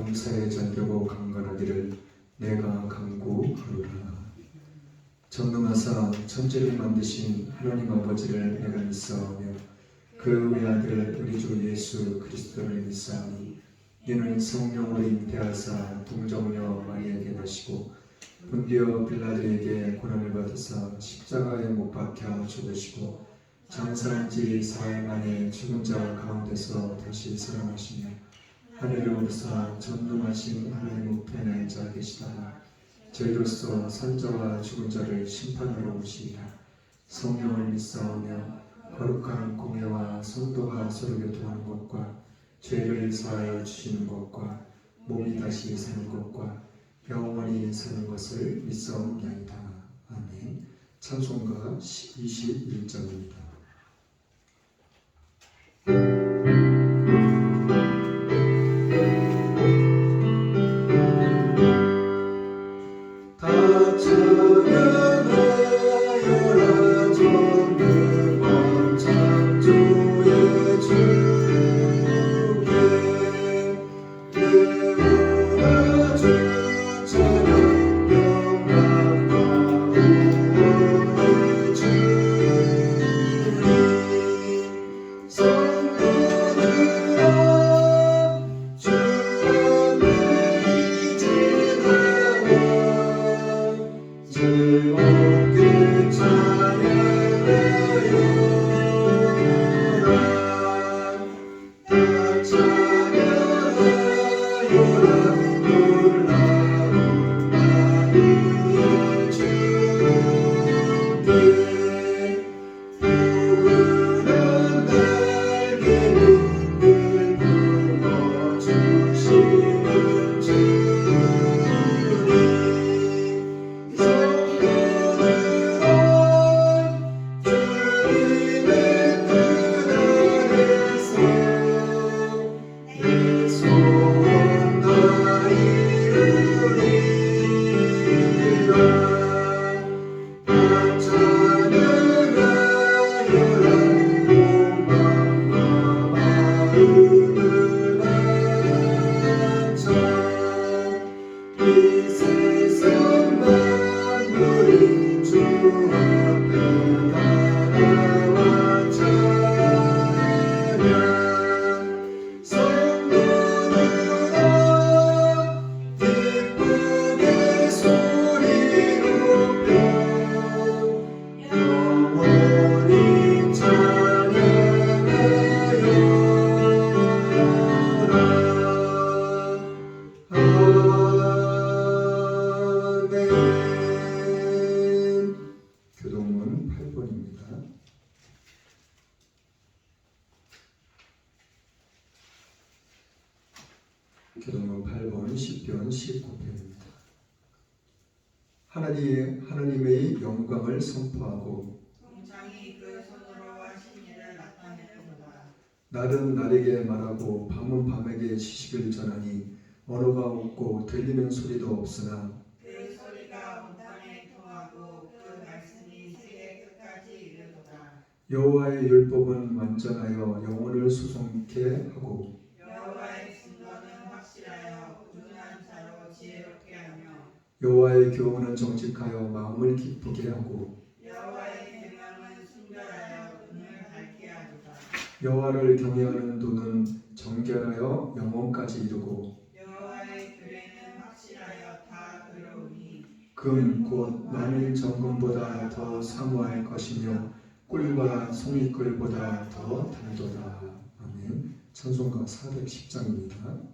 감사의 잠겨고 강건하기를 내가 간구하노라. 전능하사 천지를 만드신 하나님 아버지를 내가 믿사오며 그 외아들 우리 주 예수 그리스도를 믿사오니 이는 성령으로 잉태하사 동정녀 마리아에게 나시고 본디오 빌라도에게 고난을 받으사 십자가에 못 박혀 죽으시고 장사한 지 사흘 만에 죽은 자 가운데서 다시 살아나시며 하늘에 오르사 전능하신 하나님 우편에 앉아 계시다가 저희로서 산자와 죽은 자를 심판하러 오시리라. 성령을 믿사오며 거룩한 공예와 성도가 서로 교통하는 것과 죄를 사하여 주시는 것과 몸이 다시 사는 것과 영원히 사는 것을 믿사옵나이다. 아멘. 찬송가 21장입니다. 교동문 8번 시편 19편입니다. 하나님의 영광을 선포하고 동창이 그 손으로 하신 일을 나타내도다. 날은 날에게 말하고 밤은 밤에게 지식을 전하니 언어가 없고 들리는 소리도 없으나 그 소리가 온 땅에 통하고 그 말씀이 세계 끝까지 이르도다. 여호와의 율법은 완전하여 영혼을 수송케 하고 여호와의 증거는 확실하여 우둔한 자로 지혜롭게 하며 여호와의 교훈은 정직하여 마음을 기쁘게 하고 여호와의 계명은 순결하여 눈을 밝게 하도다. 여호와를 경외하는 눈은 정결하여 영혼까지 이르고 여호와의 규례는 확실하여 다 의로우니 금 곧 많은 정금보다 더 사모할 것이며 꿀과 송이꿀보다 더 달도다. 아멘. 찬송가 410장입니다.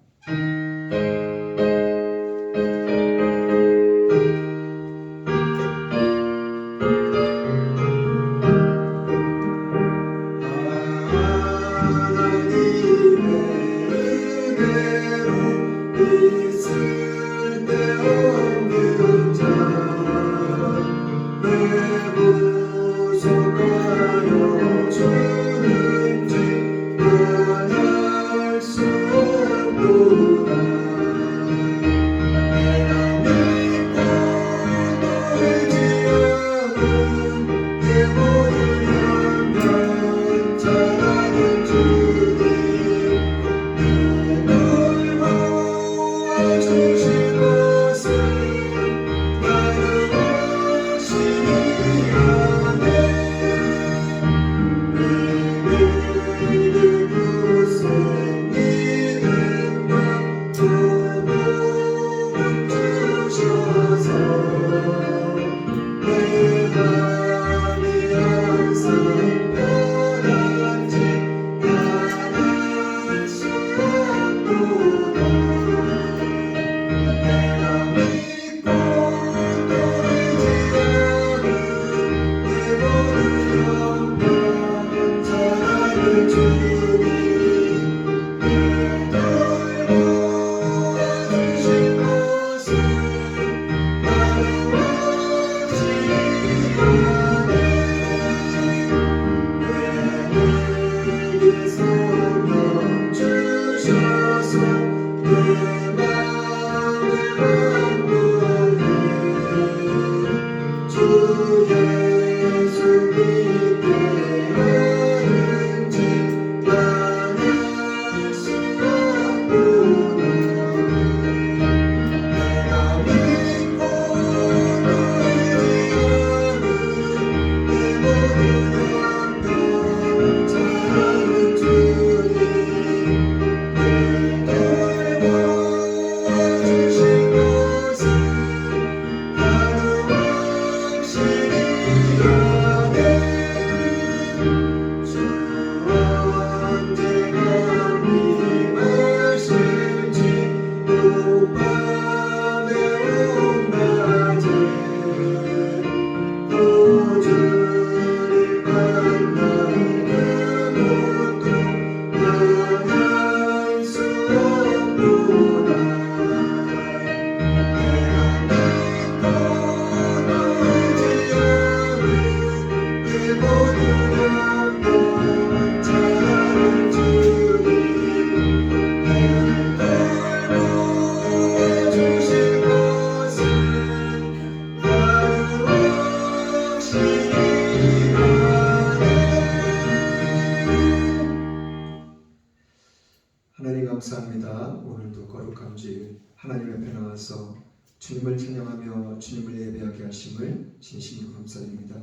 하나님 앞에 나와서 주님을 찬양하며 주님을 예배하게 하심을 진심으로 감사드립니다.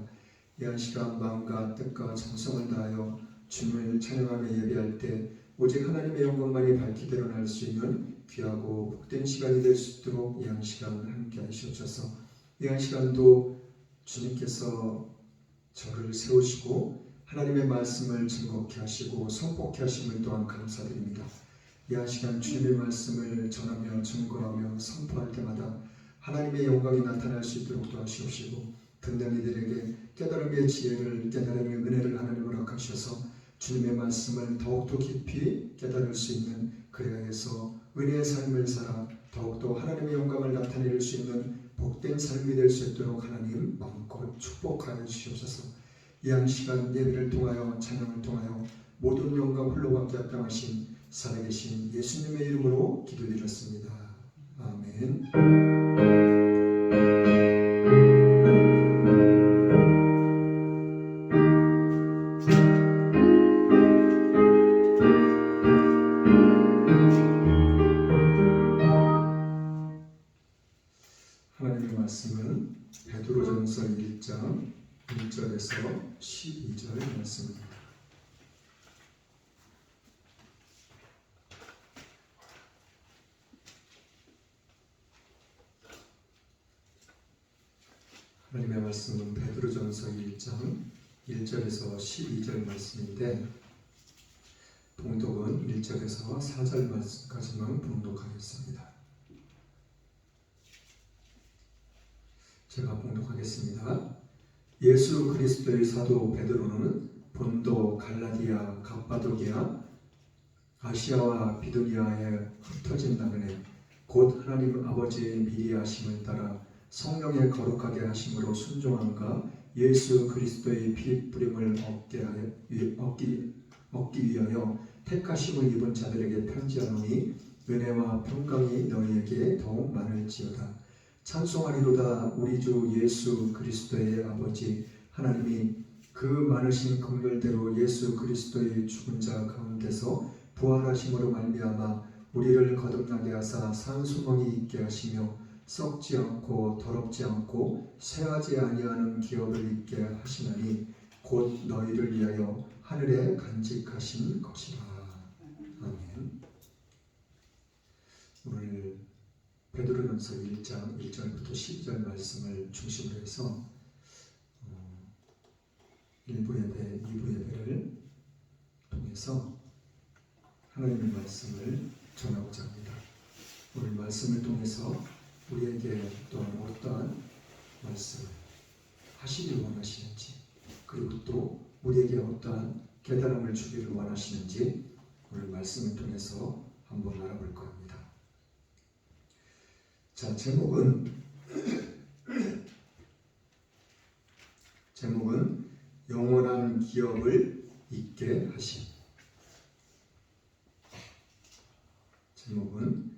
이 한 시간 마음과 뜻과 정성을 다하여 주님을 찬양하며 예배할 때 오직 하나님의 영광만이 밝히 드러날 수 있는 귀하고 복된 시간이 될 수 있도록 이 한 시간 함께 하시옵소서. 이 한 시간도 주님께서 저를 세우시고 하나님의 말씀을 즐겁게 하시고 선포케 하심을 또한 감사드립니다. 이 한 시간 주님의 말씀을 전하며 증거하며 선포할 때마다 하나님의 영광이 나타날 수 있도록 도와주시옵시고 듣는 이들에게 깨달음의 지혜를 깨달음의 은혜를 하나님 허락하셔서 주님의 말씀을 더욱더 깊이 깨달을 수 있는 그래야 해서 은혜의 삶을 살아 더욱더 하나님의 영광을 나타낼 수 있는 복된 삶이 될 수 있도록 하나님 마음껏 축복하여 주시옵소서. 이 한 시간 예배를 통하여 찬양을 통하여 모든 영광 홀로 받게 합당하신 살아계신 예수님의 이름으로 기도드렸습니다. 아멘. 하나님의 말씀은 베드로전서 1장 1절에서 12절 말씀입니다. 하나님의 말씀은 베드로전서 1장 1절에서 12절 말씀인데 봉독은 1절에서 4절 말씀까지만 봉독하겠습니다. 제가 봉독하겠습니다. 예수 그리스도의 사도 베드로는 본도, 갈라디아, 갑바도기아, 아시아와 비두니아에 흩어진 나그네 곧 하나님 아버지의 미리 하심을 따라 성령의 거룩하게 하심으로 순종함과 예수 그리스도의 피 뿌림을 얻기 위하여 택하심을 입은 자들에게 편지하노니 은혜와 평강이 너희에게 더욱 많을지어다. 찬송하리로다. 우리 주 예수 그리스도의 아버지 하나님이 그 많으신 긍휼대로 예수 그리스도의 죽은 자 가운데서 부활하심으로 말미암아 우리를 거듭나게 하사 산 소망이 있게 하시며 썩지 않고 더럽지 않고 쇠하지 아니하는 기업을 있게 하시나니 곧 너희를 위하여 하늘에 간직하신 것이라. 아멘. 오늘 베드로전서 1장 1절부터 12절 말씀을 중심으로 해서 1부 예배, 2부 예배를 통해서 하나님의 말씀을 전하고자 합니다. 오늘 말씀을 통해서 우리에게 또한 어떠한 말씀을 하시길 원하시는지, 그리고 또 우리에게 어떠한 깨달음을 주기를 원하시는지 오늘 말씀을 통해서 한번 알아볼 겁니다. 자, 제목은 영원한 기업을 있게 하심. 제목은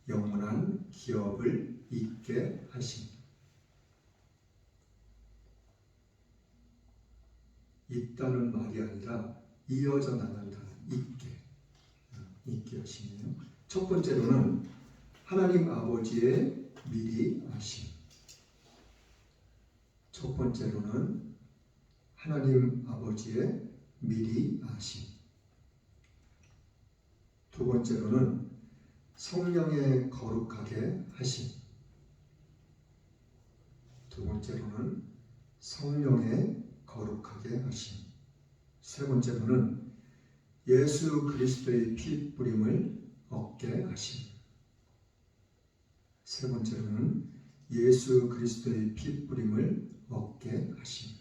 영원한 기업을 있게 하심. 있다는 말이 아니라 이어져 나간다. 있게 하시네요. 첫 번째로는 하나님 아버지의 미리 아심. 첫 번째로는 하나님 아버지의 미리 아심. 두 번째로는 성령의 거룩하게 하심. 두 번째로는 성령의 거룩하게 하심. 세 번째로는 예수 그리스도의 피 뿌림을 얻게 하심. 세 번째로는 예수 그리스도의 피 뿌림을 얻게 하심.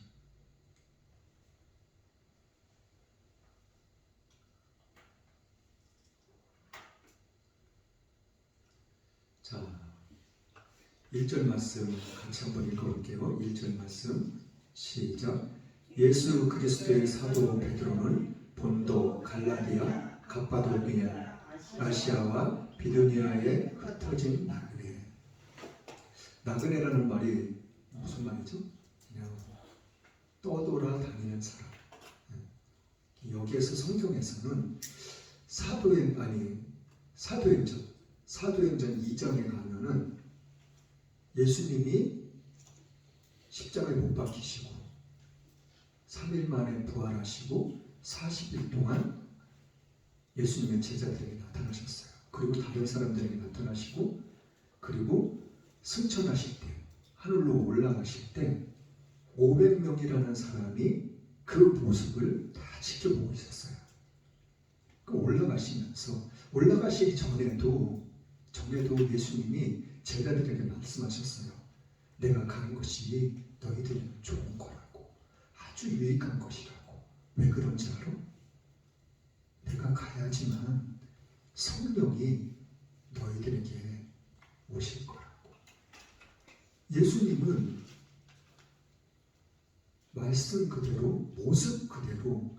자, 1절 말씀 같이 한번 읽어볼게요. 1절 말씀 시작. 예수 그리스도의 사도 베드로는 본도, 갈라디아, 갑바도기아, 아시아와 비두니아에 흩어진 나그네. 나그네라는 말이 무슨 말이죠? 그냥 떠돌아다니는 사람. 여기에서 성경에서는 사도행전, 사도행전 2장에 가면은 예수님이 십자가에 못 박히시고 3일 만에 부활하시고 40일 동안 예수님의 제자들에게 나타나셨어요. 그리고 다른 사람들에게 나타나시고, 그리고 승천하실 때, 하늘로 올라가실 때 500명이라는 사람이 그 모습을 다 지켜보고 있었어요. 그 올라가시기 전에도 예수님이 제자들에게 말씀하셨어요. 내가 가는 것이 너희들은 좋은 거라고, 아주 유익한 것이라고. 왜 그런지 알아? 내가 가야지만 성령이 너희들에게 오실 거라고. 예수님은 말씀 그대로, 모습 그대로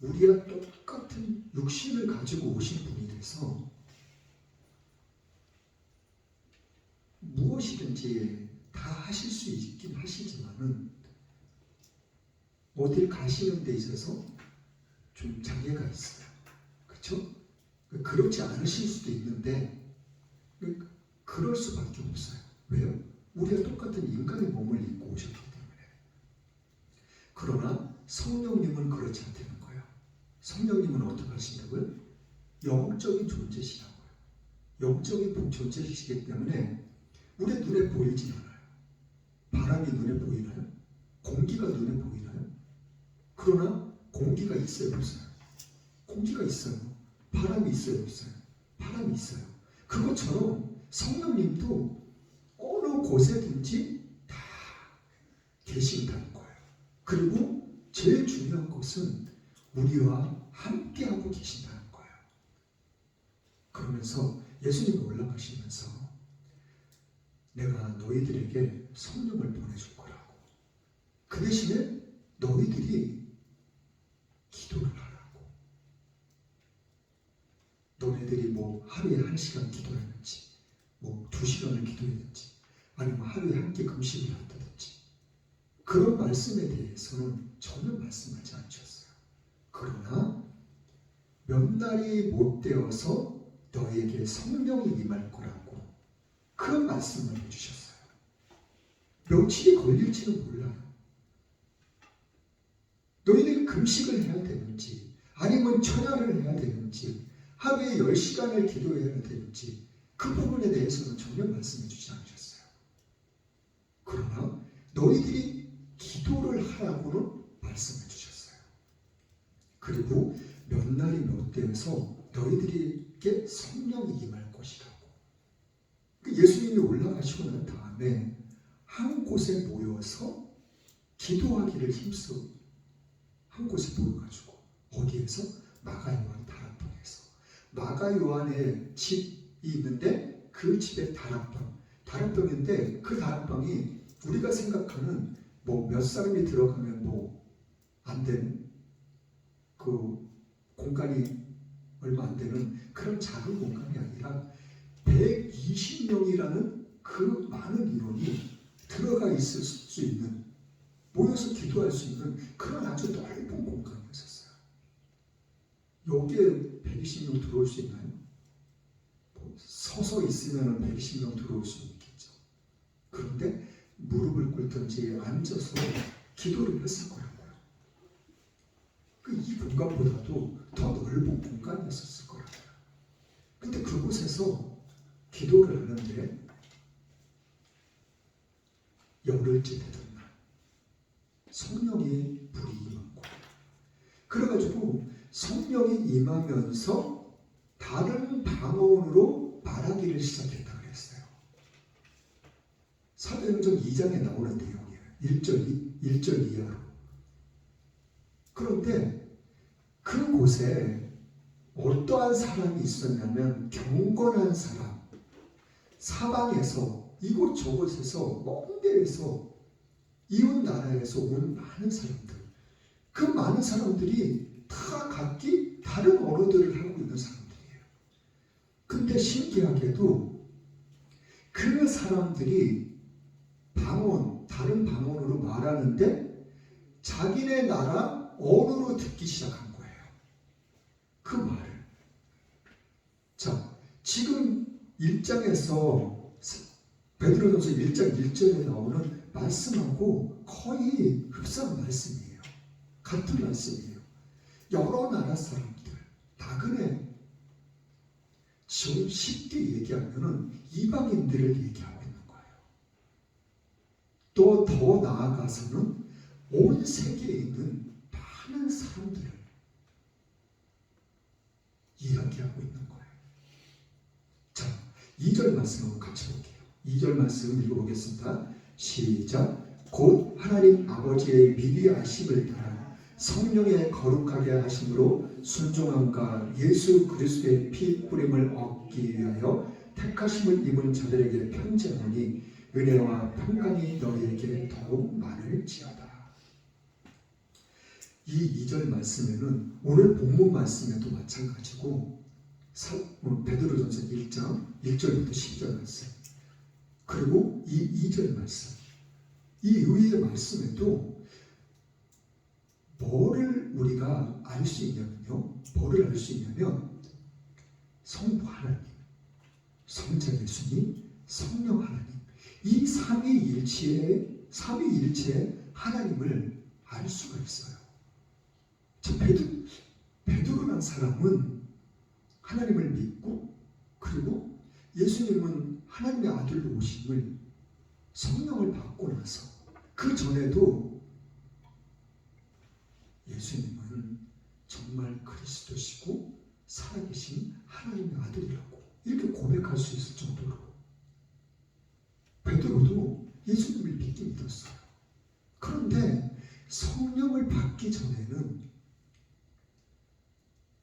우리와 똑같은 육신을 가지고 오신 분이 돼서 무엇이든지 다 하실 수 있긴 하시지만은 어딜 가시는 데 있어서 좀 장애가 있어요. 그렇죠? 그렇지 않으실 수도 있는데 그럴 수밖에 없어요. 왜요? 우리가 똑같은 인간의 몸을 입고 오셨기 때문에. 그러나 성령님은 그렇지 않다는 거예요. 성령님은 어떻게 하신다고요? 영적인 존재시라고요. 영적인 존재시기 때문에 우리 눈에 보이진 않아요. 바람이 눈에 보이나요? 공기가 눈에 보이나요? 그러나 공기가 있어요, 없어요? 공기가 있어요. 바람이 있어요, 없어요? 바람이 있어요. 그것처럼 성령님도 어느 곳에든지 다 계신다는 거예요. 그리고 제일 중요한 것은 우리와 함께하고 계신다는 거예요. 그러면서 예수님이 올라가시면서 내가 너희들에게 성령을 보내줄 거라고. 그 대신에 너희들이 기도를 하라고. 너네들이 뭐 하루에 1시간 기도했는지, 뭐 2시간을 기도했는지, 아니면 하루에 한 끼 금식을 한다든지, 그런 말씀에 대해서는 전혀 말씀하지 않으셨어요. 그러나 몇 날이 못 되어서 너에게 성령이 임할 거라고 그 말씀을 해주셨어요. 며칠이 걸릴지는 몰라요. 너희들이 금식을 해야 되는지, 아니면 철야를 해야 되는지, 하루에 10시간을 기도해야 되는지, 그 부분에 대해서는 전혀 말씀해 주지 않으셨어요. 그러나 너희들이 기도를 하라고는 말씀해 주셨어요. 그리고 몇 날이 못 되어서 너희들에게 성령이 임할 것이라고. 예수님이 올라가시고 난 다음에 한 곳에 모여서 기도하기를 힘써 한 곳에 모여가지고, 어디에서? 마가요한 다락방에서. 마가요한의 집이 있는데 그 집에 다락방인데 그 다락방이 우리가 생각하는 뭐 몇 사람이 들어가면 뭐 안 되는 그 공간이 얼마 안 되는 그런 작은 공간이 아니라 120명이라는 그 많은 인원이 들어가 있을 수 있는, 모여서 기도할 수 있는 그런 아주 넓은 공간이었어요. 여기에 120명 들어올 수 있나요? 서서 있으면 120명 들어올 수 있겠죠. 그런데 무릎을 꿇든지 앉아서 기도를 했을 거라고요. 이 공간보다도 더 넓은 공간이었을 거라고요. 근데 그곳에서 기도를 하는데 열흘째 되던 날 성령이 불이 임한 거예요. 그래가지고 성령이 임하면서 다른 방언으로 말하기를 시작했다 그랬어요. 사도행전 2장에 나오는 내용이에요. 1절 이하로. 그런데 그곳에 어떠한 사람이 있었냐면 경건한 사람, 사방에서 이곳저곳에서 먼 데에서 이웃 나라에서 온 많은 사람들, 그 많은 사람들이 다 각기 다른 언어들을 하고 있는 사람들이에요. 근데 신기하게도 그 사람들이 다른 방언으로 말하는데 자기네 나라 언어로 듣기 시작한 거예요. 그 말을. 자, 지금 1장에서 베드로전서 1장 1절에 나오는 말씀하고 거의 흡사한 말씀이에요. 같은 말씀이에요. 여러 나라 사람들, 나그네, 좀 쉽게 얘기하면은 이방인들을 얘기하고 있는 거예요. 또 더 나아가서는 온 세계에 있는 많은 사람들을 이야기하고 있는 거예요. 자, 2절 말씀 한번 같이 볼게요. 2절 말씀 읽어보겠습니다. 시작. 곧 하나님 아버지의 미리 아심을 따라 성령의 거룩하게 하심으로 순종함과 예수 그리스도의 피 뿌림을 얻기 위하여 택하심을 입은 자들에게 편지하노니 은혜와 평강이 너희에게 더욱 많을지어다. 이 2절 말씀에는 오늘 본문 말씀에도 마찬가지고 베드로전서 1장 1절부터 10절 말씀, 그리고 이 2절 말씀, 이 의의 말씀에도 뭐를 우리가 알 수 있냐면요, 뭐를 알 수 있냐면 성부 하나님, 성자 예수님, 성령 하나님, 이 삼위일체의 하나님을 알 수가 있어요. 저 베드로라는 사람은 하나님을 믿고, 그리고 예수님은 하나님의 아들로 오심을, 성령을 받고 나서 그 전에도 예수님은 정말 그리스도시고 살아계신 하나님의 아들이라고 이렇게 고백할 수 있을 정도로 베드로도 예수님을 믿게 믿었어요. 그런데 성령을 받기 전에는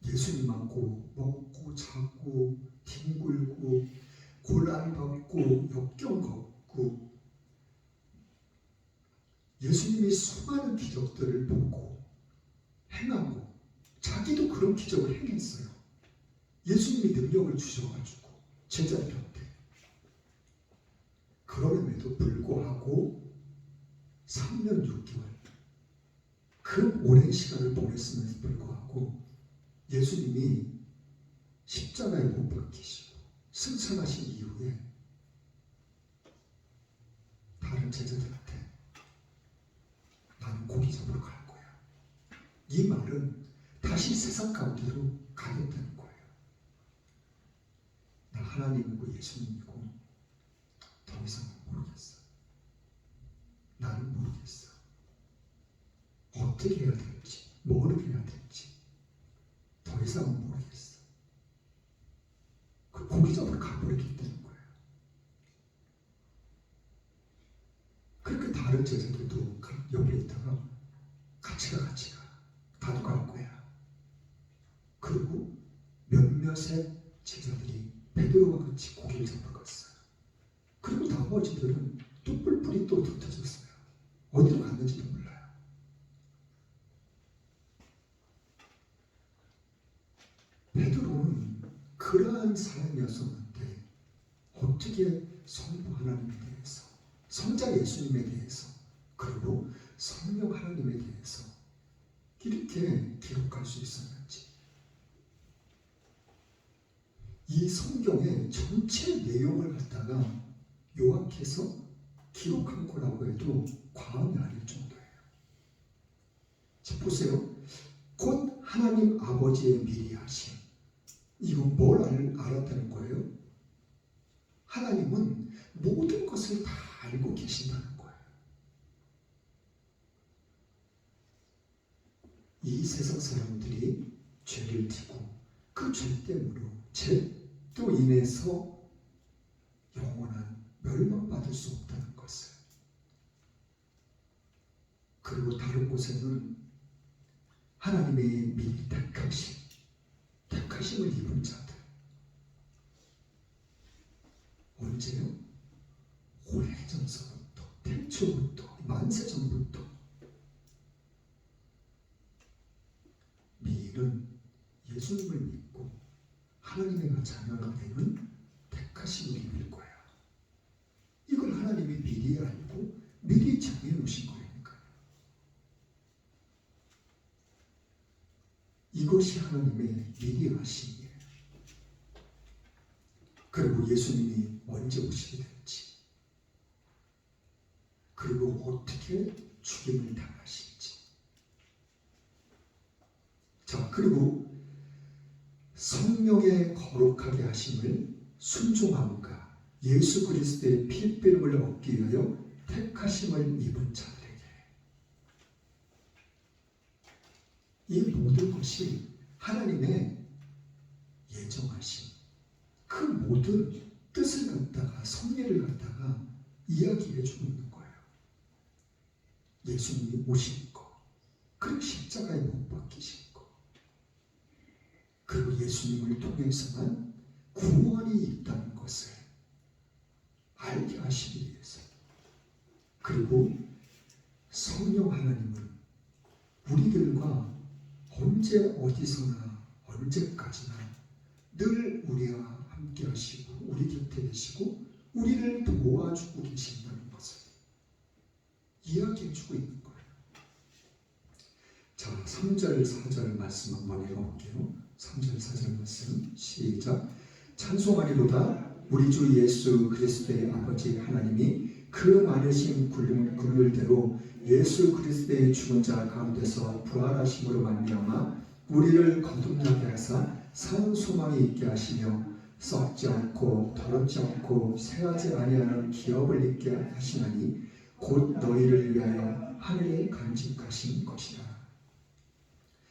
예수님하고 먹고 자고 뒹굴고 고난 받고 역경 겪고 예수님이 수많은 기적들을 보고 행하고 자기도 그런 기적을 행했어요. 예수님이 능력을 주셔가지고 제자들한테. 그럼에도 불구하고 3년 6개월 그 오랜 시간을 보냈음에도 불구하고 예수님이 십자가에 못 박히시고 승천하신 이후에 다른 제자들한테 나는 고기 잡으러 갈 거야. 이 말은 다시 세상 가운데로 가겠다는 거예요. 나 하나님이고 예수님이고 더 이상 모르겠어. 나는 모르겠어. 어떻게 해야 될지, 뭘 해야 될지 더 이상은 모르겠어. 그 고기 잡으러 가버리기 때문인 거예요. 그렇게 다른 제자들도 옆에 있다가 같이 가. 나도 갈 거야. 그리고 몇몇의 제자들이 베드로와 같이 고기를 잡으러 갔어요. 그리고 나머지들은 또 뿔뿔이 또 흩어졌어요. 어디로 갔는지도 몰라요. 베드로는 그러한 사람이었었는데 어떻게 성부 하나님에 대해서, 성자 예수님에 대해서, 그리고 성령 하나님에 대해서 이렇게 기록할 수 있었는지, 이 성경의 전체 내용을 갖다가 요약해서 기록한 거라고 해도 과언이 아닐 정도예요. 자, 보세요. 곧 하나님 아버지의 미리 하심. 이거 뭘 알았다는 거예요? 하나님은 모든 것을 다 알고 계신다는 거예요. 이 세상 사람들이 죄를 지고 그 죄 때문에, 죄로 인해서 영원한 멸망받을 수 없다는 것을, 그리고 다른 곳에는 하나님의 미리 택하심을 입은 자들, 언제요? 오래전서부터, 태초부터, 만세전부터 미리는 예수님을 믿고 하나님의 자녀가 되는 택하심을 입을 거야. 이걸 하나님이 미리 알고 미리 정해놓으신 거니까요. 이것이 하나님의 미리 하심이에요. 그리고 예수님이 언제 오시게 될지, 그리고 어떻게 죽임을 당하실지. 자, 그리고 성령의 거룩하게 하심을 순종함과 예수 그리스도의 피비름을 얻기 위하여 택하심을 입은 자들에게 이 모든 것이 하나님의 예정하신 그 모든 뜻을 갖다가, 섭리를 갖다가 이야기해 주고 있는 거예요. 예수님이 오신 거, 그리고 십자가에 못 박히신 거, 그리고 예수님을 통해서만 구원이 있다는 것을 알게 하시기 위해서, 그리고 성령 하나님은 우리들과 언제 어디서나 언제까지나 늘 우리와 함께 하시고 우리 곁에 계시고 우리를 도와주고 계신다는 것을 이야기해 주고 있는 거예요. 자, 3절 4절 말씀 한번 읽어볼게요. 3절 4절 말씀 시작. 찬송하리로다. 우리 주 예수 그리스도의 아버지 하나님이 그 많으신 긍휼대로 예수 그리스도의 죽은 자 가운데서 부활하심으로 말미암아 우리를 거듭나게 하사 산 소망이 있게 하시며 썩지 않고 더럽지 않고 새하지 아니하는 기업을 있게 하시나니 곧 너희를 위하여 하늘에 간직하신 것이라.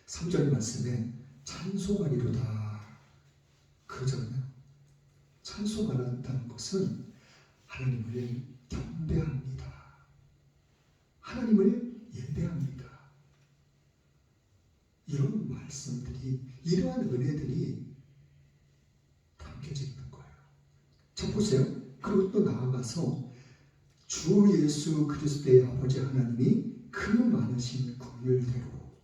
3절 말씀에 찬송하리로다. 그러잖아요. 찬송하는다는 것은 하나님을 경배합니다. 하나님을 예배합니다. 이런 말씀들이, 이러한 은혜들이 담겨져 있는 거예요. 자, 보세요. 그리고 또 나아가서 주 예수 그리스도의 아버지 하나님이 그 많으신 긍휼대로,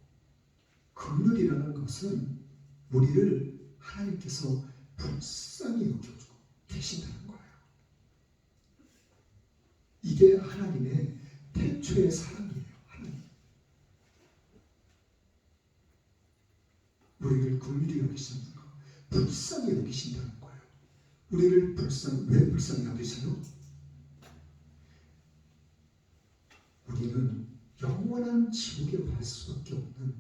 긍휼이라는 것은 우리를 하나님께서 불쌍히 여겨주고 계신다는 거예요. 이게 하나님의 태초의 사랑이에요. 하나님. 우리를 긍휼히 여기시는 거, 불쌍히 여기신다는 거예요. 우리를 왜 불쌍히 여기세요? 우리는 영원한 지옥에 갈 수밖에 없는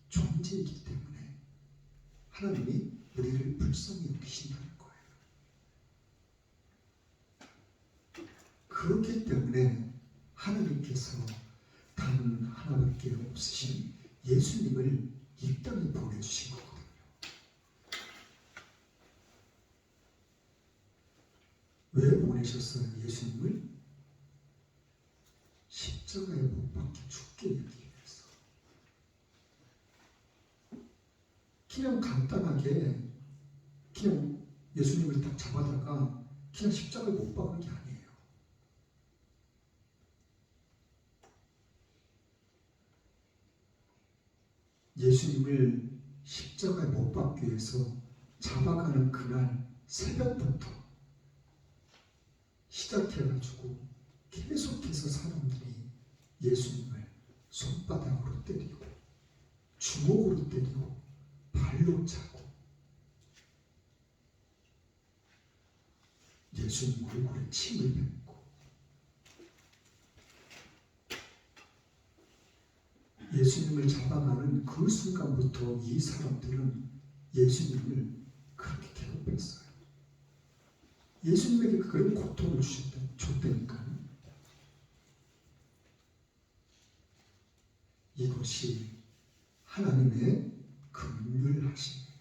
존재이기 때문에 하나님이 우리를 불쌍히 여기신다는 거예요. 그렇기 때문에 하나님께서 단 하나밖에 없으신 예수님을 이 땅에 보내주신 거거든요. 왜 보내셨어요? 예수님을 십자가에 못 박혀 죽게 하기 위해서. 그냥 간단하게 그냥 예수님을 딱 잡아다가 그냥 십자가에 못 박은 게 아니에요. 예수님을 십자가에 못 박기 위해서 잡아가는 그날 새벽부터 시작해가지고 계속해서 사람들이 예수님을 손바닥으로 때리고 주먹으로 때리고 발로 차고 예수님 얼굴에 침을 뱉고 예수님을 잡아가는 그 순간부터 이 사람들은 예수님을 그렇게 괴롭혔어요. 예수님에게 그런 고통을 줬다니까요. 이것이 하나님의 긍휼하심이에요.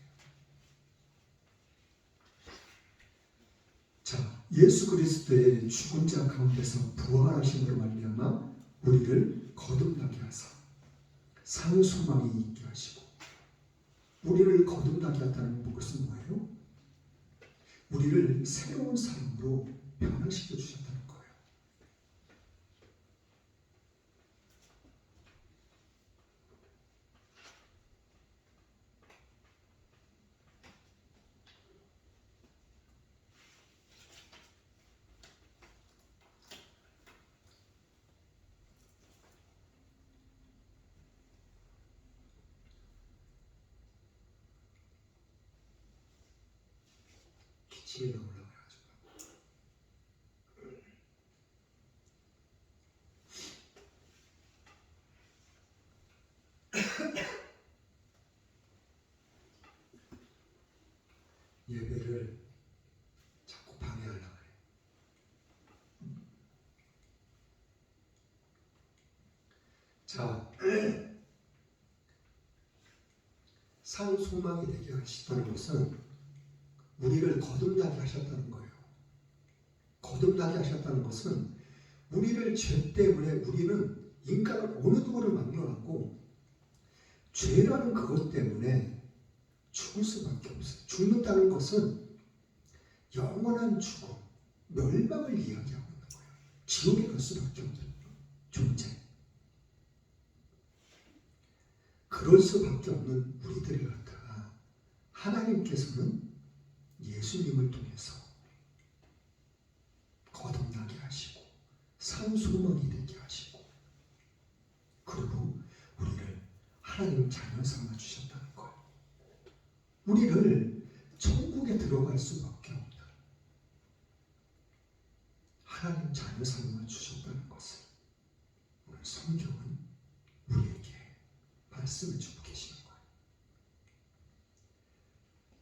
자, 예수 그리스도의 죽은 자 가운데서 부활하심으로 말미암아 우리를 거듭나게 하사 산 소망이 있게 하시고, 우리를 거듭나게 한다는 것은 뭐예요? 우리를 새로운 사람으로 변화시켜 주셨다는 거예요. 기침이 올라와가지고 자, 산 소망이 되게 하시다는 것은 우리를 거듭나게 하셨다는 거예요. 거듭나게 하셨다는 것은 우리를 죄 때문에 우리는 인간은 어느 누구를 막론하고 죄라는 그것 때문에 죽을 수밖에 없어요. 죽는다는 것은 영원한 죽음, 멸망을 이야기하고 있는 거예요. 지옥에 갈 수밖에 없는 존재. 그럴 수밖에 없는 우리들을 갖다가 하나님께서는 예수님을 통해서 거듭나게 하시고 산 소망이 되게 하시고 그리고 우리를 하나님 자녀 삼아 주셨다는 거예요. 우리를 천국에 들어갈 수밖에 없는 하나님 자녀 삼아 주셨다는 것을 오늘 성경은 우리에게 말씀을 주고 계시는 거예요.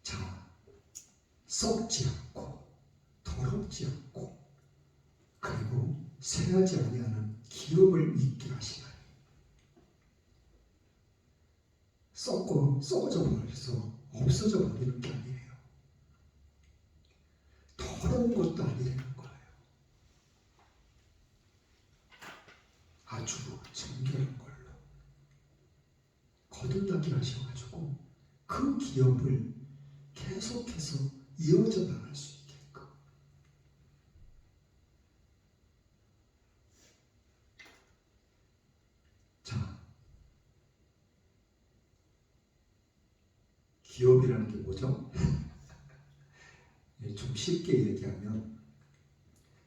자, 썩지 않고 더럽지 않고 그리고 쇠하지 아니하는 기업을 있게 하시나니 썩어져 버려서 없어져 버리는 게 아니에요. 더러운 것도 아니라는 거예요. 아주 정결한 걸로 거듭나게 하셔가지고 그 기업을 계속해서 이어져 나갈 수 있게끔 자, 기업이라는 게 뭐죠? 좀 쉽게 얘기하면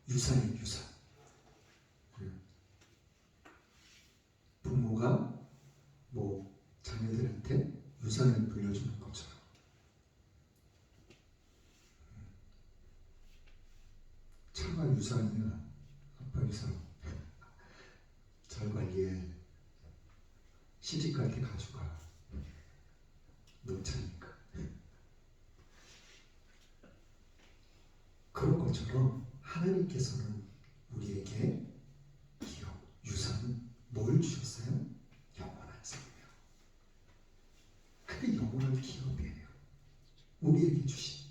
유산이에요. 유산. 부모가 자녀들한테 유산을 물려주는 것처럼 차가 유산이야. 아빠 유산 잘 관리해. 시집갈 때 가져가. 너 차니까. 그런 것처럼 하나님께서는 우리에게 기업, 유산은 뭘 주셨어요? 영원한 생명. 그게 영원한 기업이에요. 우리에게 주신.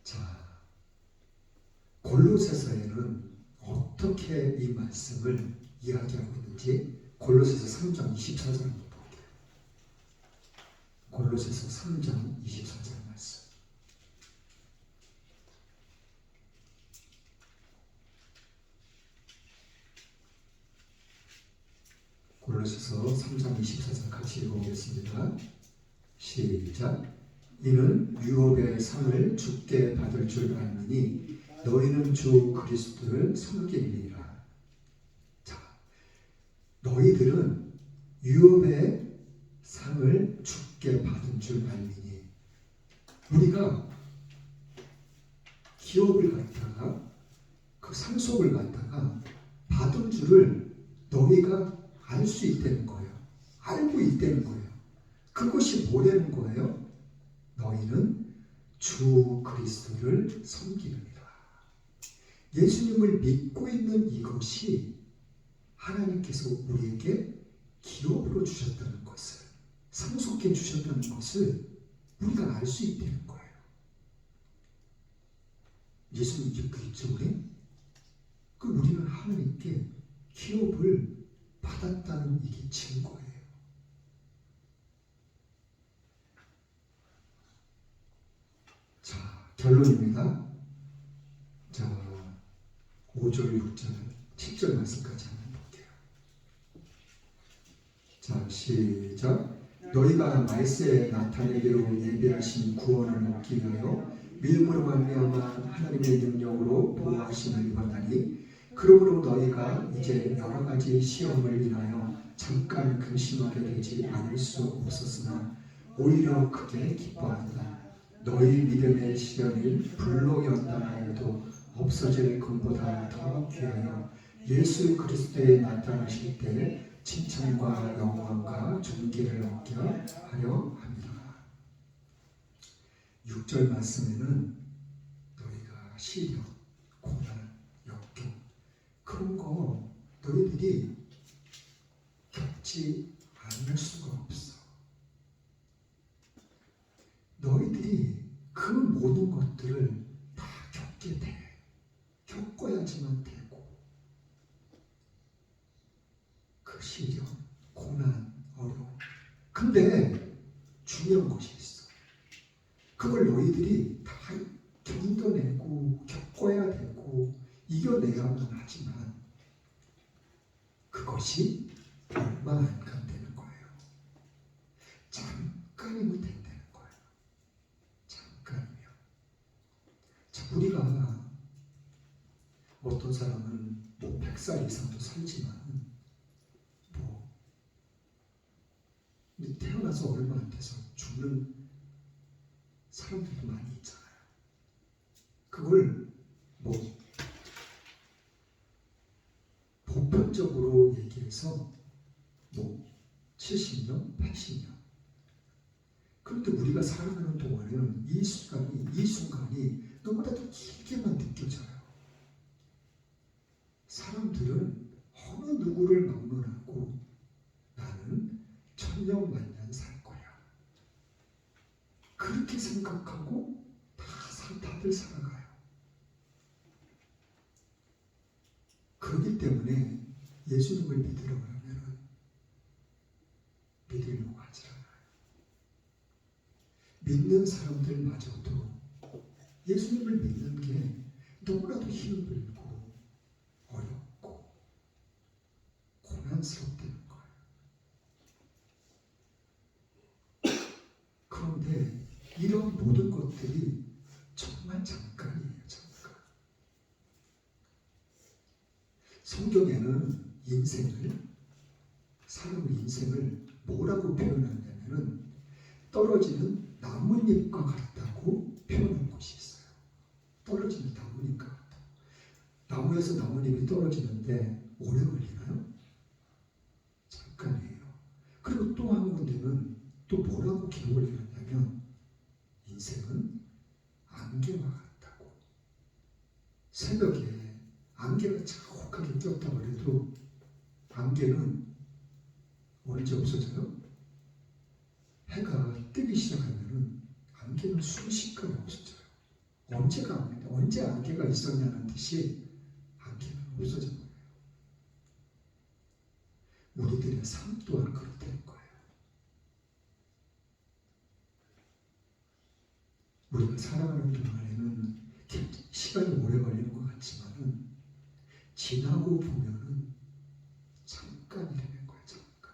자, 골로새서에는 어떻게 이 말씀을 이야기하고 있는지 골로새서 3장 24절 한번 볼게요. 골로새서 3장 24절 말씀. 골로새서 3장 24절 같이 읽어보겠습니다. 시작. 이는 유업의 상을 주께 받을 줄 알미니 너희는 주 그리스도를 섬기리라. 자, 너희들은 유업의 상을 주께 받은 줄 알미니 우리가 기업을 갖다가 그 상속을 갖다가 받은 줄을 너희가 알 수 있다는 거예요. 알고 있다는 거예요. 그것이 뭐라는 거예요? 너희는 주 그리스도를 섬기느니라. 예수님을 믿고 있는 이것이 하나님께서 우리에게 기업으로 주셨다는 것을, 상속해 주셨다는 것을 우리가 알 수 있다는 거예요. 예수님 믿고 있죠, 우리? 우리는 하나님께 기업을 받았다는 이게 증거예요. 자, 결론입니다. 자, 5절, 6절, 7절 말씀까지 한번 볼게요. 자, 시작. 너희가 말세에 나타내기로 예비하신 구원을 얻기 위하여 믿음으로 말미암아 하나님의 능력으로 보호하심을 입었나니 그러므로 너희가 이제 여러 가지 시험을 인하여 잠깐 근심하게 되지 않을 수 없었으나 오히려 크게 기뻐한다. 너희 믿음의 시련이 불로 연단하 하여도 없어질 것보다 더 귀하여 예수 그리스도에 나타나실 때에 칭찬과 영광과 존귀를 얻게 하려 합니다. 6절 말씀에는 너희가 시련, 고난, 역경 그런 거 일이 겪지 않을 수가 없어. 너희들이 그 모든 것들을 다 겪게 돼. 겪어야지만 되고. 그 시련, 고난, 어려움. 근데 중요한 것이 있어. 그걸 너희들이 다 견뎌내고 겪어야 되고 이겨내야만 하지만 그것이 얼마 안 간다는 거예요. 잠깐이면 된다는 거예요. 잠깐이면. 자, 우리가 어떤 사람은 뭐 100살 이상도 살지만 뭐 태어나서 얼마 안 돼서 죽는 사람들도 많이 있잖아요. 그걸 뭐 보편적으로 얘기해서 뭐 70년, 80년. 그런데 우리가 살아가는 동안에는 이 순간이 너무나도 길게만 느껴져요. 사람들은 어느 누구를 막론하고 나는 천년만년 살 거야. 그렇게 생각하고 다들 살아가요. 그렇기 때문에 예수님을 믿으러 가면 믿으려고 하지 않아요. 믿는 사람들마저도 예수님을 믿는 게 너무나도 힘들고 어렵고 고난스럽다는 거예요. 그런데 이런 모든 것들이 정말 잠깐이에요. 잠깐. 성경에는 사람 인생을 뭐라고 표현하냐면은 떨어지는 나뭇잎과 같다고 표현한 것이 있어요. 떨어지는 나뭇잎과 같다. 나무에서 나뭇잎이 떨어지는데 오래 걸리나요? 잠깐이에요. 그리고 또 한 군데는 또 뭐라고 기록을 해놨냐면 인생은 안개와 같다고. 새벽에 안개가 자욱하게 꼈다고 해도 안개는 언제 없어져요? 해가 뜨기 시작하면은 안개는 순식간에 없어져요. 언제 안개가 있었냐는 듯이 안개는 없어져 버려요. 우리들의 삶 또한 그렇다는 거예요. 우리가 살아가는 동안에는 시간이 오래 걸리는 것 같지만은 지나고 보면은 잠깐이라는 거예요. 잠깐.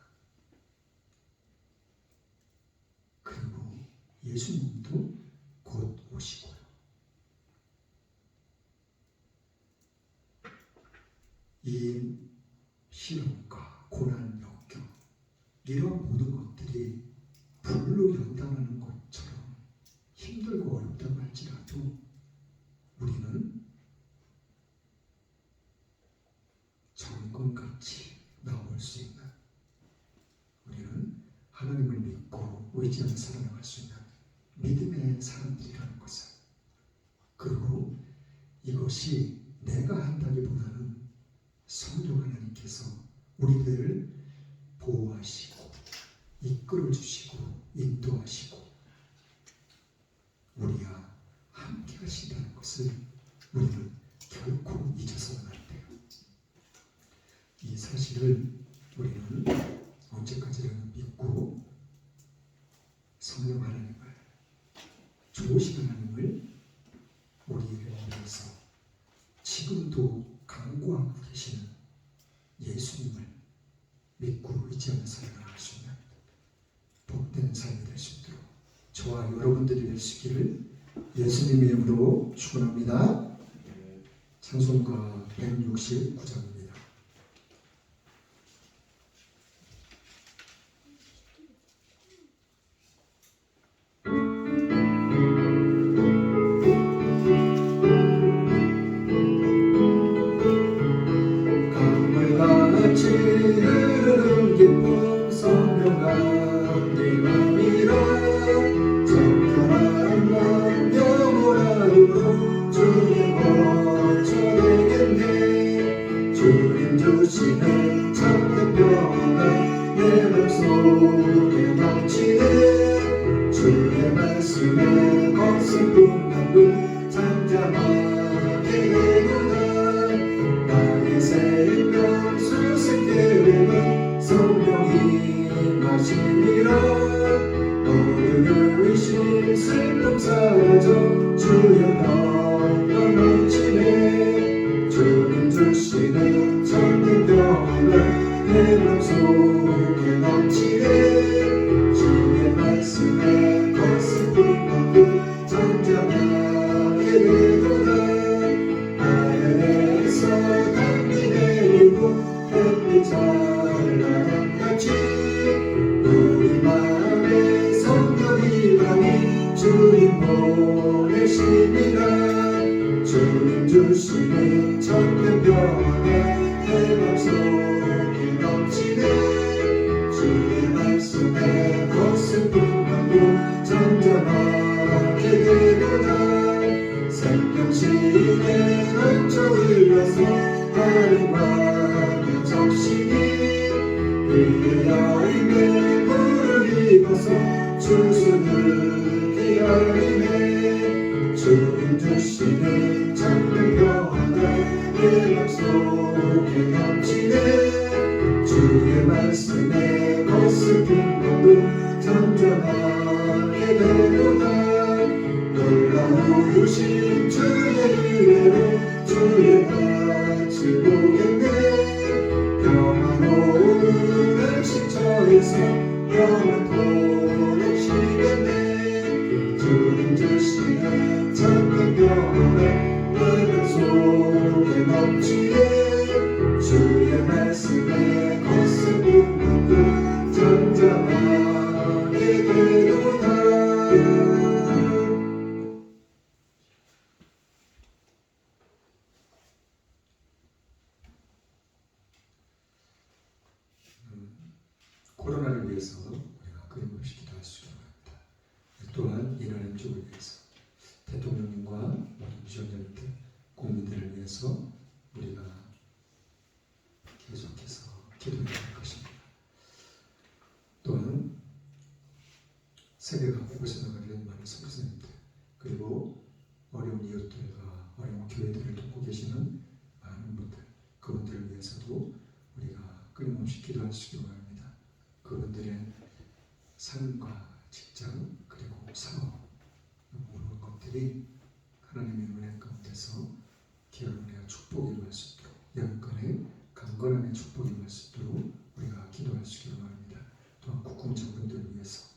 그리고 예수님도 곧 오시고요. 이 시련과 고난, 역경 이런 모든 것들이 불로 연단하는 것처럼 힘들고 어렵다고 할지라도 우리는 정금같이 나올 수 있는, 우리는 하나님을 믿고 의지하며 살아나갈 수 있는 믿음의 사람들이라는 것을, 그리고 이것이 내가 한다기보다는 성령 하나님께서 우리들을 보호하시고 이끌어 주시고 인도하시고 우리와 함께 하신다는 것을 우리는 결코 잊어서는 안 돼요. 이 사실을 우리는 언제까지나 믿고 성령 하나님을, 좋으신 하나님을 우리를 위해서 지금도 강구하고 계시는 예수님을 믿고 의지하며 살아갈 수 있는 복된 삶이 될 수 있도록 저와 여러분들이 될 수 있기를 예수님의 이름으로 축원합니다. 찬송가 169장입니다. 주의 주님 주시는 참된 평안에 내 맘속에 넘치네 주의 말씀에 거슬픈 강도 잠잠하게 되도다 생명시에 넘쳐 흘러서 하루만에 적시니 그의 여인의 물을 입어서 주순을 기다리네 주님 주시는 참된 평안에 내 맘속에 넘치네 주의 말씀에 거슬픈 강도 잠잠하게 되도다 놀라우신 주의 은혜로 주의 같이 보겠네 평안로운 음식처에서 영원토록 쉬겠네 주님 주시는 참된 평안에 내 맘속에 넘치네 주의 말씀에 거슬픈 강도 잠잠하게 되도다 코로나를 위해서 우리가 끊임없이 기도할 수 있게 바랍니다. 또한 이날의 주를 위해서 대통령님과 모든 지원자들 국민들을 위해서 우리가 계속해서 기도해야 할 것입니다. 또한 세계 각국에서 나가는 많은 선교사님들 그리고 어려운 이웃들과 어려운 교회들을 돕고 계시는 많은 분들 그분들을 위해서도 우리가 끊임없이 기도할 수 있게 바랍니다. 그분들의 삶과 직장 그리고 사업 모든 것들이 하나님의 은혜 가운데서 기업의 축복이 임할 수 있도록 영권의 강건함의 축복이 임할 수 있도록 우리가 기도할 수 있기를 바랍니다. 또한 국궁장군들을 위해서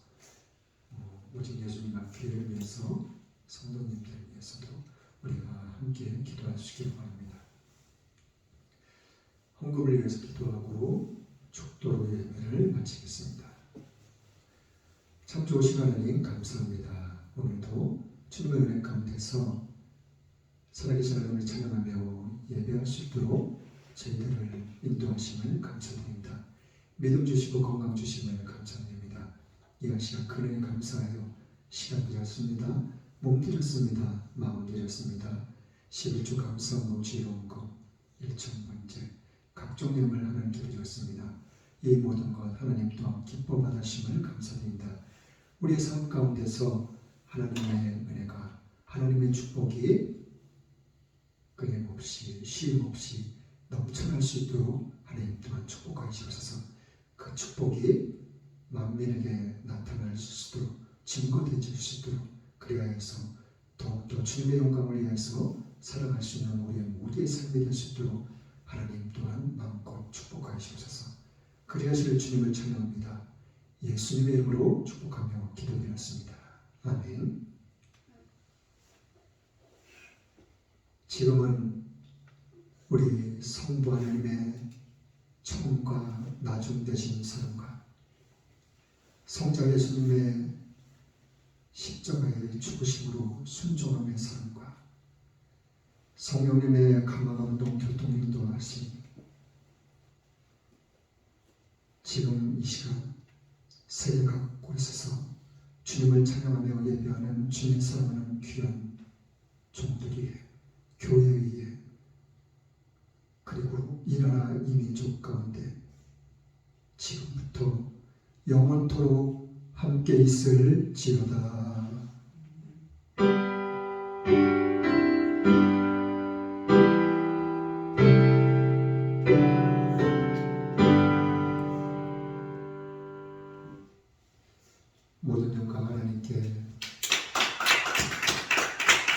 오직 예수님 앞교회를 위해서 성도님들을 위해서도 우리가 함께 기도할 수 있기를 바랍니다. 헌금을 위해서 기도하고 축도로 예배를 마치겠습니다. 참 좋으신 하나님 감사합니다. 오늘도 주님의 은혜 가운데서 살아계신 하나님을 찬양하며 예배할 수 있도록 저희들을 인도하심을 감사드립니다. 믿음 주시고 건강 주심을 감사드립니다. 이 시간 그에게 감사하여 시간 드렸습니다. 몸 드렸습니다. 마음 드렸습니다. 11주 감사하고 지혜로운 것 1,000번째 각종 예물을 하나님께 드렸습니다. 이 모든 것 하나님 또한 기뻐 받으심을 감사드립니다. 우리의 삶 가운데서 하나님의 은혜가 하나님의 축복이 끊임없이 쉼없이 넘쳐날 수 있도록 하나님 또한 축복하여 주셔서 그 축복이 만민에게 나타날 수 있도록 증거되어 줄 수 있도록 그리하여서 더욱더 주님의 영광을 위해서 살아갈 수 있는 우리의 모두의 삶이 될 수 있도록 하나님 또한 마음껏 축복하여 주셔서 그리하실 주님을 찬양합니다. 예수님의 이름으로 축복하며 기도드렸습니다. 아멘. 지금은 우리 성부 하나님의 처음과 나중 되신 사랑과 성자 예수님의 십자가의 죽으심으로 순종함의 사랑과 성령님의 감화감동 교통인도 하신 지금 이 시간 세계 각곳에서 주님을 찬양하며 예배하는 주님 사랑하는 귀한 종들이 교회 위에 그리고 이 나라 이 민족 가운데 지금부터 영원토록 함께 있을지어다.